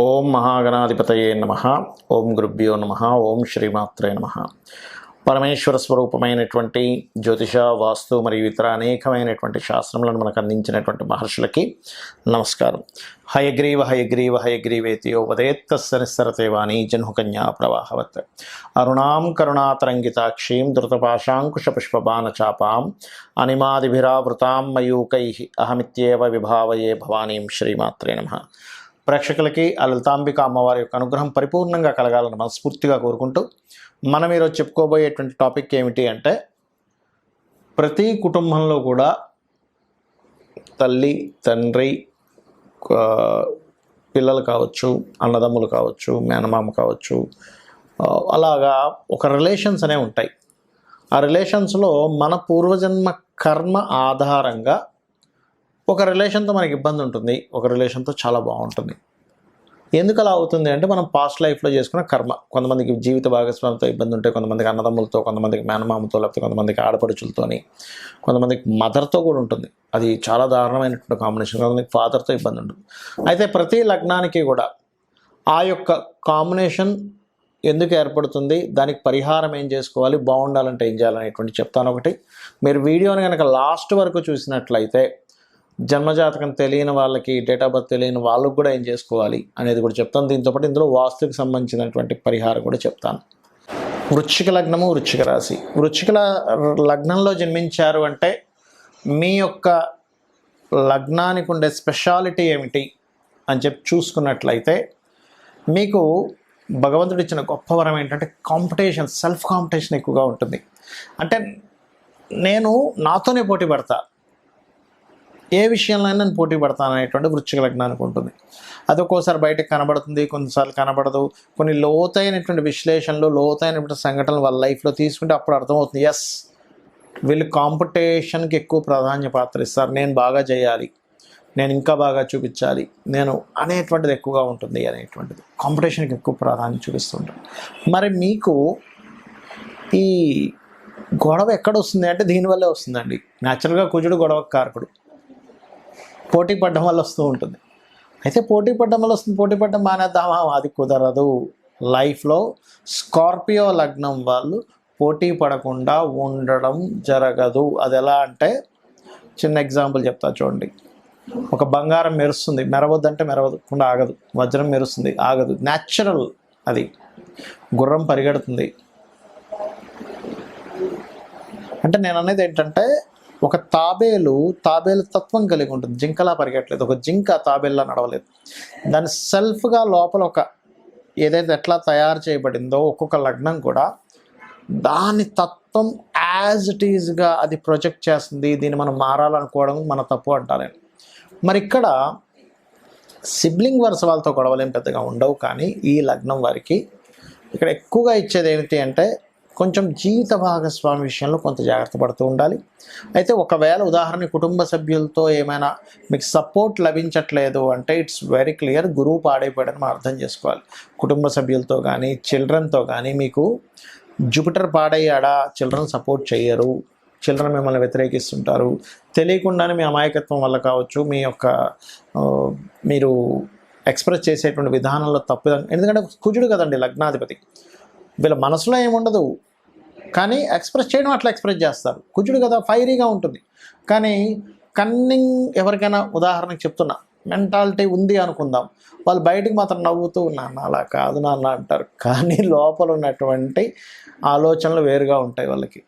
ఓం మహాగణాధిపతయే నమః. ఓం గురుభ్యో నమః. ఓం శ్రీమాత్రే నమః. పరమేశ్వర స్వరూపమైనటువంటి జ్యోతిష, వాస్తు మరియు ఇతర అనేకమైనటువంటి శాస్త్రములను మనకు అందించినటువంటి మహర్షులకి నమస్కారం. హయగ్రీవ హయగ్రీవ హయగ్రీవేతి ఉపదేత్తస్య నిస్సరతే వాణి జన్హుకన్యా ప్రవాహవత్. అరుణాం కరుణాతరంగితాక్షీం ధృతపాశాంకుశపుష్పబాణచాపాం అనిమాదిభిరావృతాం మయూకైః అహమిత్యేవ విభావయే భవానీం. శ్రీమాత్రే నమః. ప్రేక్షకులకి ఆ లలితాంబిక అమ్మవారి యొక్క అనుగ్రహం పరిపూర్ణంగా కలగాలని మనస్ఫూర్తిగా కోరుకుంటూ మనం ఈరోజు చెప్పుకోబోయేటువంటి టాపిక్ ఏమిటి అంటే, ప్రతి కుటుంబంలో కూడా తల్లి, తండ్రి, పిల్లలు కావచ్చు, అన్నదమ్ములు కావచ్చు, మేనమామ కావచ్చు, అలాగా ఒక రిలేషన్స్ అనేవి ఉంటాయి. ఆ రిలేషన్స్లో మన పూర్వజన్మ కర్మ ఆధారంగా ఒక రిలేషన్తో మనకి ఇబ్బంది ఉంటుంది, ఒక రిలేషన్తో చాలా బాగుంటుంది. ఎందుకు అలా అవుతుంది అంటే, మనం పాస్ట్ లైఫ్లో చేసుకున్న కర్మ. కొంతమందికి జీవిత భాగస్వామితో ఇబ్బంది ఉంటాయి, కొంతమందికి అన్నదమ్ములతో, కొంతమందికి మేనమామతో, లేకపోతే కొంతమందికి ఆడపడుచులతోని, కొంతమందికి మదర్తో కూడా ఉంటుంది. అది చాలా దారుణమైనటువంటి కాంబినేషన్. కొంతమందికి ఫాదర్తో ఇబ్బంది ఉంటుంది. అయితే ప్రతి లగ్నానికి కూడా ఆ యొక్క కాంబినేషన్ ఎందుకు ఏర్పడుతుంది, దానికి పరిహారం ఏం చేసుకోవాలి, బాగుండాలంటే ఏం చేయాలనేటువంటి చెప్తాను. ఒకటి, మీరు వీడియోని కనుక లాస్ట్ వరకు చూసినట్లయితే జన్మజాతకం తెలియని వాళ్ళకి, డేట్ ఆఫ్ బర్త్ తెలియని వాళ్ళకు కూడా ఏం చేసుకోవాలి అనేది కూడా చెప్తాను. దీంతోపాటు ఇందులో వాస్తుకి సంబంధించినటువంటి పరిహారం కూడా చెప్తాను. వృశ్చిక లగ్నము, వృశ్చిక రాశి. వృశ్చిక లగ్నంలో జన్మించారు అంటే మీ యొక్క లగ్నానికి ఉండే స్పెషాలిటీ ఏమిటి అని చెప్పి చూసుకున్నట్లయితే, మీకు భగవంతుడు ఇచ్చిన గొప్ప వరం ఏంటంటే కాంపిటీషన్, సెల్ఫ్ కాంపిటీషన్ ఎక్కువగా ఉంటుంది. అంటే నేను నాతోనే పోటీ పడతా, ఏ విషయంలో అయినా నేను పోటీ పడతాను అనేటువంటి వృశ్చిక లగ్నానికి ఉంటుంది. అది ఒక్కోసారి బయటకు కనబడుతుంది, కొన్నిసార్లు కనబడదు. కొన్ని లోతైనటువంటి విశ్లేషణలు, లోతైనటువంటి సంఘటనలు వాళ్ళ లైఫ్లో తీసుకుంటే అప్పుడు అర్థమవుతుంది, ఎస్ వీళ్ళు కాంపిటీషన్కి ఎక్కువ ప్రాధాన్య పాత్ర ఇస్తారు, నేను బాగా చేయాలి, నేను ఇంకా బాగా చూపించాలి నేను అనేటువంటిది ఎక్కువగా ఉంటుంది. అనేటువంటిది కాంపిటీషన్కి ఎక్కువ ప్రాధాన్యం చూపిస్తుంటారు. మరి మీకు ఈ గొడవ ఎక్కడ వస్తుంది అంటే దీనివల్లే వస్తుందండి. న్యాచురల్గా కుజుడు గొడవ కారకుడు, పోటీ పడడం వల్ల వస్తూ ఉంటుంది. అయితే పోటీ పడడం వల్ల వస్తుంది, పోటీ పడడం మానేద్దామా, అది కుదరదు. లైఫ్లో స్కార్పియో లగ్నం వాళ్ళు పోటీ పడకుండా ఉండడం జరగదు. అది ఎలా అంటే, చిన్న ఎగ్జాంపుల్ చెప్తా చూడండి. ఒక బంగారం మెరుస్తుంది, మెరవద్దంటే మెరవకుండా ఆగదు. వజ్రం మెరుస్తుంది, ఆగదు. న్యాచురల్ అది. గుర్రం పరిగెడుతుంది. అంటే నేను అనేది ఏంటంటే, ఒక తాబేలు తత్వం కలిగి ఉంటుంది, జింకలా పరిగెట్టలేదు. ఒక జింక తాబేల్లా నడవలేదు. దాని సెల్ఫ్గా లోపల ఒక ఏదైతే ఎట్లా తయారు చేయబడిందో ఒక్కొక్క లగ్నం కూడా దాని తత్వం యాజ్ ఇట్ ఈజ్గా అది ప్రొజెక్ట్ చేస్తుంది. దీన్ని మనం మారాలనుకోవడం మన తప్పు అంటారు. మరి ఇక్కడ సిబ్లింగ్ వరుస వాళ్ళతో గొడవలేం పెద్దగా ఉండవు, కానీ ఈ లగ్నం వారికి ఇక్కడ ఎక్కువగా ఇచ్చేది ఏంటి అంటే, కొంచెం జీవిత భాగస్వామి విషయంలో కొంత జాగ్రత్త పడుతూ ఉండాలి. అయితే ఒకవేళ ఉదాహరణ కుటుంబ సభ్యులతో ఏమైనా మీకు సపోర్ట్ లభించట్లేదు అంటే ఇట్స్ వెరీ క్లియర్, గురువు పాడైపోయాడని మనం అర్థం చేసుకోవాలి. కుటుంబ సభ్యులతో కానీ చిల్డ్రన్తో కానీ మీకు జూపిటర్ పాడయ్యాడా, చిల్డ్రన్ సపోర్ట్ చేయరు, చిల్డ్రన్ మిమ్మల్ని వ్యతిరేకిస్తుంటారు. తెలియకుండానే మీ అమాయకత్వం వల్ల కావచ్చు, మీ యొక్క మీరు ఎక్స్ప్రెస్ చేసేటువంటి విధానంలో తప్పు. ఎందుకంటే కుజుడు కదండి లగ్నాధిపతి, వీళ్ళ మనసులో ఏముండదు కానీ ఎక్స్ప్రెస్ చేయడం అట్లా ఎక్స్ప్రెస్ చేస్తారు. కుజుడు కదా, ఫైరీగా ఉంటుంది. కానీ కన్నింగ్, ఎవరికైనా ఉదాహరణకు చెప్తున్నా, మెంటాలిటీ ఉంది అనుకుందాం, వాళ్ళు బయటికి మాత్రం నవ్వుతూ నాన్న అలా కాదు నాన్న అంటారు, కానీ లోపల ఉన్నటువంటి ఆలోచనలు వేరుగా ఉంటాయి వాళ్ళకి.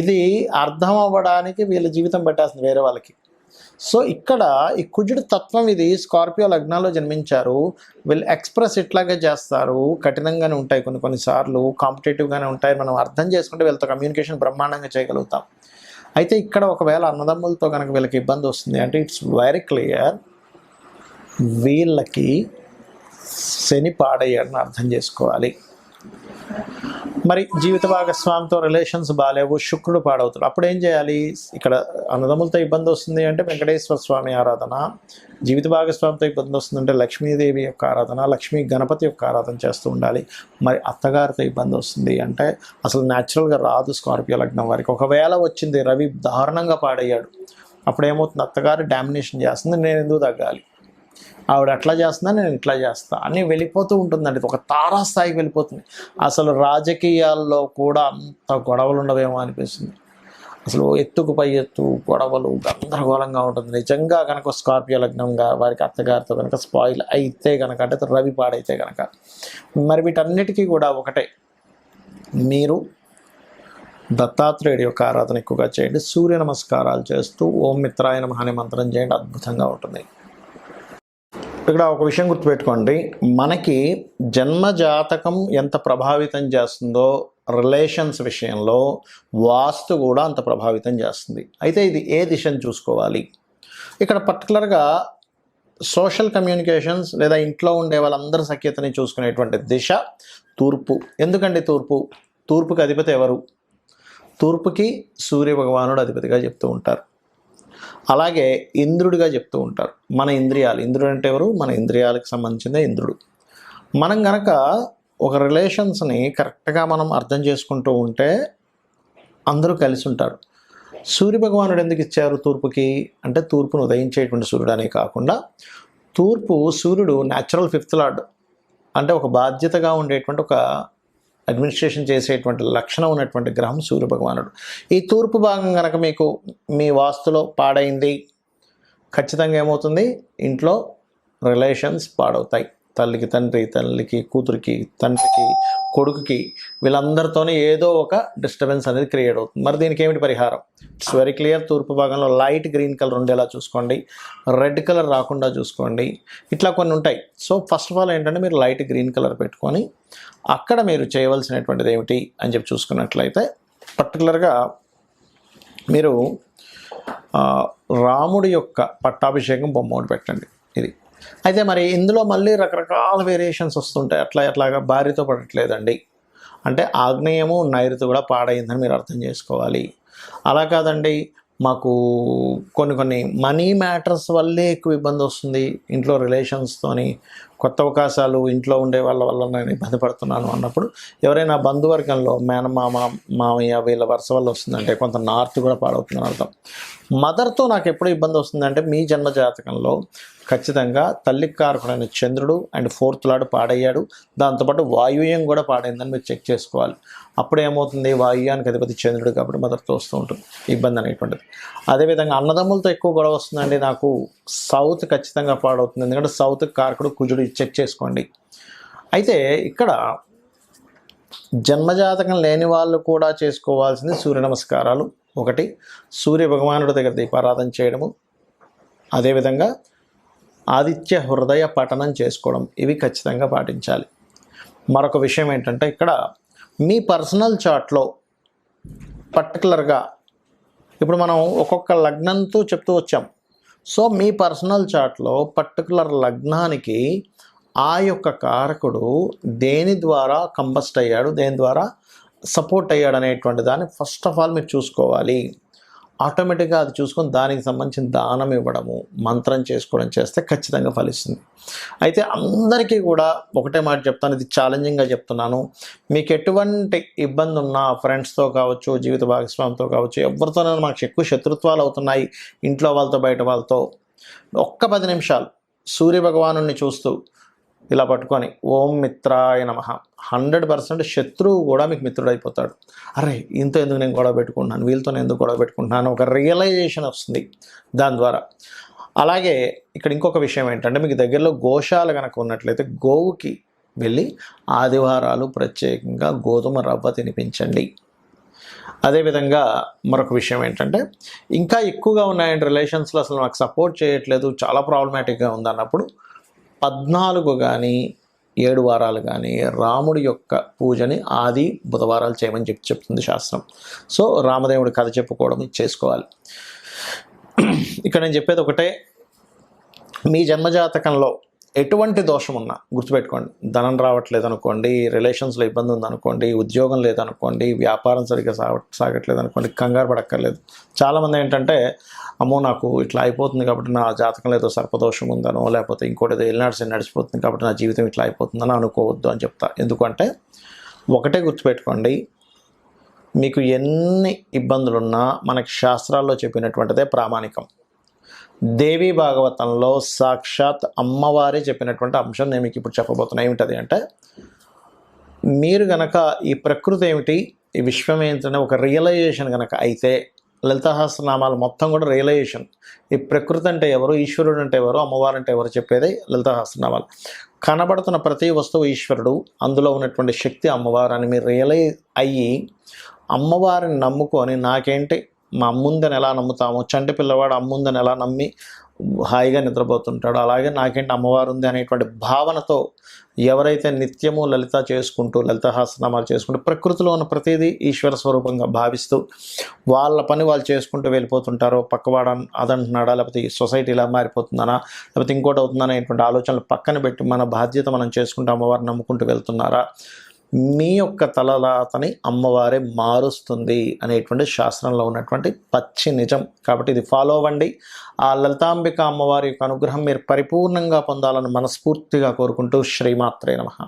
ఇది అర్థం అవ్వడానికి వీళ్ళ జీవితం పెట్టాల్సింది వేరే వాళ్ళకి. సో ఇక్కడ ఈ కుజుడు తత్వం ఇది. స్కార్పియో లగ్నాల్లో జన్మించారు, వీళ్ళు ఎక్స్ప్రెస్ ఇట్లాగే చేస్తారు, కఠినంగానే ఉంటాయి, కొన్నిసార్లు కాంపిటేటివ్గానే ఉంటాయి. మనం అర్థం చేసుకుంటే వీళ్ళతో కమ్యూనికేషన్ బ్రహ్మాండంగా చేయగలుగుతాం. అయితే ఇక్కడ ఒకవేళ అన్నదమ్ములతో కనుక వీళ్ళకి ఇబ్బంది వస్తుంది అంటే ఇట్స్ వెరీ క్లియర్, వీళ్ళకి శని పాడయ్యాడని అర్థం చేసుకోవాలి. మరి జీవిత భాగస్వామితో రిలేషన్స్ బాగాలేవు, శుక్రుడు పాడవుతాడు, అప్పుడు ఏం చేయాలి? ఇక్కడ అన్నదమ్ములతో ఇబ్బంది వస్తుంది అంటే వెంకటేశ్వర స్వామి ఆరాధన, జీవిత భాగస్వామితో ఇబ్బంది వస్తుందంటే లక్ష్మీదేవి యొక్క ఆరాధన, లక్ష్మీ గణపతి యొక్క ఆరాధన చేస్తూ ఉండాలి. మరి అత్తగారితో ఇబ్బంది వస్తుంది అంటే అసలు న్యాచురల్గా రాదు స్కార్పియో లగ్నం వారికి. ఒకవేళ వచ్చింది, రవి దారుణంగా పాడయ్యాడు, అప్పుడు ఏమవుతుంది, అత్తగారు డామినేషన్ చేస్తుంది, నేను ఎందుకు తగ్గాలి, ఆవిడ అట్లా చేస్తున్నా, నేను ఇట్లా చేస్తా అని వెళ్ళిపోతూ ఉంటుందండి. ఒక తారాస్థాయికి వెళ్ళిపోతుంది. అసలు రాజకీయాల్లో కూడా అంత గొడవలు ఉండవేమో అనిపిస్తుంది. అసలు ఎత్తుకు పై ఎత్తు, గొడవలు, గందరగోళంగా ఉంటుంది. నిజంగా కనుక స్కార్పియో లగ్నంగా వారికి అత్తగారితో కనుక స్పాయిల్ అయితే కనుక, అంటే రవి పాడైతే కనుక, మరి వీటన్నిటికీ కూడా ఒకటే, మీరు దత్తాత్రేయుడి యొక్క ఆరాధన ఎక్కువగా చేయండి. సూర్య నమస్కారాలు చేస్తూ ఓం మిత్రాయ నమః అనే మంత్రం చేయండి, అద్భుతంగా ఉంటుంది. ఇక్కడ ఒక విషయం గుర్తుపెట్టుకోండి, మనకి జన్మజాతకం ఎంత ప్రభావితం చేస్తుందో రిలేషన్స్ విషయంలో వాస్తు కూడా అంత ప్రభావితం చేస్తుంది. అయితే ఇది ఏ దిశను చూసుకోవాలి? ఇక్కడ పర్టికులర్గా సోషల్ కమ్యూనికేషన్స్ లేదా ఇంట్లో ఉండే వాళ్ళందరి సఖ్యతని చూసుకునేటువంటి దిశ తూర్పు. ఎందుకండి తూర్పు? తూర్పుకి అధిపతి ఎవరు? తూర్పుకి సూర్య భగవానుడు అధిపతిగా చెప్తూ ఉంటారు. అలాగే ఇంద్రుడిగా చెప్తూ ఉంటారు. మన ఇంద్రియాలు, ఇంద్రుడు అంటే ఎవరు? మన ఇంద్రియాలకు సంబంధించిన ఇంద్రుడు. మనం గనక ఒక రిలేషన్స్ని కరెక్ట్గా మనం అర్థం చేసుకుంటూ ఉంటే అందరూ కలిసి ఉంటారు. సూర్య భగవానుడు ఎందుకు ఇచ్చారు తూర్పుకి అంటే, తూర్పును ఉదయించేటువంటి సూర్యుడు అనే కాకుండా, తూర్పు సూర్యుడు న్యాచురల్ ఫిఫ్త్ లార్డ్, అంటే ఒక బాధ్యతగా ఉండేటువంటి, ఒక అడ్మినిస్ట్రేషన్ చేసేటువంటి లక్షణం ఉన్నటువంటి గ్రహం సూర్య భగవానుడు. ఈ తూర్పు భాగం కనుక మీకు మీ వాస్తులో పాడైంది, ఖచ్చితంగా ఏమవుతుంది? ఇంట్లో రిలేషన్స్ పాడవుతాయి. తల్లికి తండ్రి, తల్లికి కూతురికి, తండ్రికి కొడుకుకి, వీళ్ళందరితోనే ఏదో ఒక డిస్టర్బెన్స్ అనేది క్రియేట్ అవుతుంది. మరి దీనికి ఏమిటి పరిహారం? It's very clear. తూర్పు భాగంలో లైట్ గ్రీన్ కలర్ ఉండేలా చూసుకోండి, రెడ్ కలర్ రాకుండా చూసుకోండి. ఇట్లా కొన్ని ఉంటాయి. సో ఫస్ట్ ఆఫ్ ఆల్ ఏంటంటే, మీరు లైట్ గ్రీన్ కలర్ పెట్టుకొని అక్కడ మీరు చేయవలసినటువంటిది ఏమిటి అని చెప్పి చూసుకున్నట్లయితే, పర్టికులర్గా మీరు రాముడి యొక్క పట్టాభిషేకం బొమ్మ ఒకటి పెట్టండి. ఇది అయితే మరి ఇందులో మళ్ళీ రకరకాల వేరియేషన్స్ వస్తుంటాయి. అట్లాగా భార్యతో పడట్లేదండి అంటే ఆగ్నేయము నైరుతి కూడా పాడైందని మీరు అర్థం చేసుకోవాలి. అలా కాదండి, మాకు కొన్ని మనీ మ్యాటర్స్ వల్లే ఎక్కువ ఇబ్బంది వస్తుంది, ఇంట్లో రిలేషన్స్తోని కొత్త అవకాశాలు ఇంట్లో ఉండే వాళ్ళ వల్ల నేను ఇబ్బంది పడుతున్నాను అన్నప్పుడు, ఎవరైనా బంధువర్గంలో మేనమామ, మామయ్య వీళ్ళ వరుస వల్ల వస్తుందంటే కొంత నార్త్ కూడా పాడవుతుందని అర్థం. మదర్తో నాకు ఎప్పుడు ఇబ్బంది వస్తుందంటే, మీ జన్మ జాతకంలో ఖచ్చితంగా తల్లికి కారకుడైన చంద్రుడు అండ్ ఫోర్త్ లార్డ్ పాడయ్యాడు, దాంతోపాటు వాయువ్యం కూడా పాడైందని మీరు చెక్ చేసుకోవాలి. అప్పుడు ఏమవుతుంది? వాయువ్యానికి అధిపతి చంద్రుడు కాబట్టి మదర్తో వస్తూ ఉంటుంది ఇబ్బంది అనేటువంటిది. అదేవిధంగా అన్నదమ్ములతో ఎక్కువ గొడవ వస్తుందండి నాకు, సౌత్ ఖచ్చితంగా పాడవుతుంది, ఎందుకంటే సౌత్కి కారకుడు కుజుడు, చెక్ చేసుకోండి. అయితే ఇక్కడ జన్మజాతకం లేని వాళ్ళు కూడా చేసుకోవాల్సింది సూర్య నమస్కారాలు. ఒకటి, సూర్య భగవానుడి దగ్గర దీపారాధన చేయడము, అదేవిధంగా ఆదిత్య హృదయ పఠనం చేసుకోవడం, ఇవి ఖచ్చితంగా పాటించాలి. మరొక విషయం ఏంటంటే, ఇక్కడ మీ పర్సనల్ చార్ట్లో పర్టికులర్గా ఇప్పుడు మనం ఒక్కొక్క లగ్నంతో చెప్తూ వచ్చాం. సో మీ పర్సనల్ చార్ట్లో పర్టికులర్ లగ్నానికి ఆ యొక్క కారకుడు దేని ద్వారా కంబస్ట్ అయ్యాడు, దేని ద్వారా సపోర్ట్ అయ్యాడు అనేటువంటి దాన్ని ఫస్ట్ ఆఫ్ ఆల్ మీరు చూసుకోవాలి. ఆటోమేటిక్గా అది చూసుకొని దానికి సంబంధించిన దానం ఇవ్వడము, మంత్రం చేసుకోవడం చేస్తే ఖచ్చితంగా ఫలిస్తుంది. అయితే అందరికీ కూడా ఒకటే మాట చెప్తాను, ఇది ఛాలెంజింగ్గా చెప్తున్నాను. మీకు ఎటువంటి ఇబ్బంది ఉన్నా, ఫ్రెండ్స్తో కావచ్చు, జీవిత భాగస్వామితో కావచ్చు, ఎవరితోనైనా మాకు ఎక్కువ శత్రుత్వాలు అవుతున్నాయి ఇంట్లో వాళ్ళతో బయట వాళ్ళతో, ఒక్క 10 నిమిషాలు సూర్య భగవానుడిని చూస్తూ ఇలా పట్టుకొని ఓం మిత్రాయ నమః, 100% శత్రువు కూడా మీకు మిత్రుడైపోతాడు. అరే ఇంత ఎందుకు నేను గొడవ పెట్టుకుంటున్నాను, వీళ్ళతో నేను ఎందుకు గొడవ పెట్టుకుంటున్నాను, ఒక రియలైజేషన్ వస్తుంది దాని ద్వారా. అలాగే ఇక్కడ ఇంకొక విషయం ఏంటంటే, మీకు దగ్గరలో గోశాల కనుక ఉన్నట్లయితే గోవుకి వెళ్ళి ఆదివారాలు ప్రత్యేకంగా గోధుమ రవ్వ తినిపించండి. అదేవిధంగా మరొక విషయం ఏంటంటే, ఇంకా ఎక్కువగా ఉన్నాయండి రిలేషన్స్లో, అసలు నాకు సపోర్ట్ చేయట్లేదు, చాలా ప్రాబ్లమాటిక్గా ఉందన్నప్పుడు 14 కానీ 7 వారాలు కానీ రాముడి యొక్క పూజని ఆది బుధవారాలు చేయమని చెప్తుంది శాస్త్రం. సో రామదేవుడి కథ చెప్పుకోవడం చేసుకోవాలి. ఇక్కడ నేను చెప్పేది ఒకటే, మీ జన్మజాతకంలో ఎటువంటి దోషం ఉన్నా గుర్తుపెట్టుకోండి. ధనం రావట్లేదు అనుకోండి, రిలేషన్స్లో ఇబ్బంది ఉందనుకోండి, ఉద్యోగం లేదనుకోండి, వ్యాపారం సరిగ్గా సాగట్లేదు అనుకోండి, కంగారు పడక్కర్లేదు. చాలామంది ఏంటంటే, అమ్మో నాకు ఇట్లా అయిపోతుంది కాబట్టి నా జాతకంలో ఏదో సర్పదోషం ఉందనో, లేకపోతే ఇంకోటి ఏదో ఎల్నాడ్స్ నడిచిపోతుంది కాబట్టి నా జీవితం ఇట్లా అయిపోతుందని అనుకోవద్దు అని చెప్తా. ఎందుకంటే ఒకటే గుర్తుపెట్టుకోండి, మీకు ఎన్ని ఇబ్బందులున్నా మనకి శాస్త్రాల్లో చెప్పినటువంటిదే ప్రామాణికం. దేవీ భాగవతంలో సాక్షాత్ అమ్మవారే చెప్పినటువంటి అంశం నేను మీకు ఇప్పుడు చెప్పబోతున్నా. ఏమిటది అంటే, మీరు గనక ఈ ప్రకృతి ఏమిటి, ఈ విశ్వం ఏంటనే ఒక రియలైజేషన్ గనక అయితే, లలితా సహస్రనామాలు మొత్తం కూడా రియలైజేషన్. ఈ ప్రకృతి అంటే ఎవరు, ఈశ్వరుడు అంటే ఎవరు, అమ్మవారు అంటే ఎవరు చెప్పేది లలితా సహస్రనామాలు. కనబడుతున్న ప్రతి వస్తువు ఈశ్వరుడు, అందులో ఉన్నటువంటి శక్తి అమ్మవారు అని మీరు రియలైజ్ అయ్యి అమ్మవారిని నమ్ముకొని, నాకేంటి మా అమ్ముందని ఎలా నమ్ముతాము, చంటి పిల్లవాడు అమ్ముందని ఎలా నమ్మి హాయిగా నిద్రపోతుంటాడు, అలాగే నాకేంటి అమ్మవారు ఉంది అనేటువంటి భావనతో ఎవరైతే నిత్యము లలిత చేసుకుంటూ, లలిత సహస్రనామాలు చేసుకుంటూ, ప్రకృతిలో ఉన్న ప్రతిదీ ఈశ్వర స్వరూపంగా భావిస్తూ వాళ్ళ పని వాళ్ళు చేసుకుంటూ వెళ్ళిపోతుంటారో, పక్కవాడ అదంటున్నాడా, లేకపోతే ఈ సొసైటీ ఇలా మారిపోతుందనా, లేకపోతే ఇంకోటి అవుతుందనా అనేటువంటి ఆలోచనలు పక్కన పెట్టి మన బాధ్యత మనం చేసుకుంటూ అమ్మవారిని నమ్ముకుంటూ వెళ్తున్నారా, మీ యొక్క తలరాతని అమ్మవారే మారుస్తుంది అనేటువంటి శాస్త్రంలో ఉన్నటువంటి పచ్చి నిజం. కాబట్టి ఇది ఫాలో అవ్వండి. ఆ లలితాంబిక అమ్మవారి యొక్క అనుగ్రహం మీరు పరిపూర్ణంగా పొందాలని మనస్ఫూర్తిగా కోరుకుంటూ శ్రీమాత్రే నమః.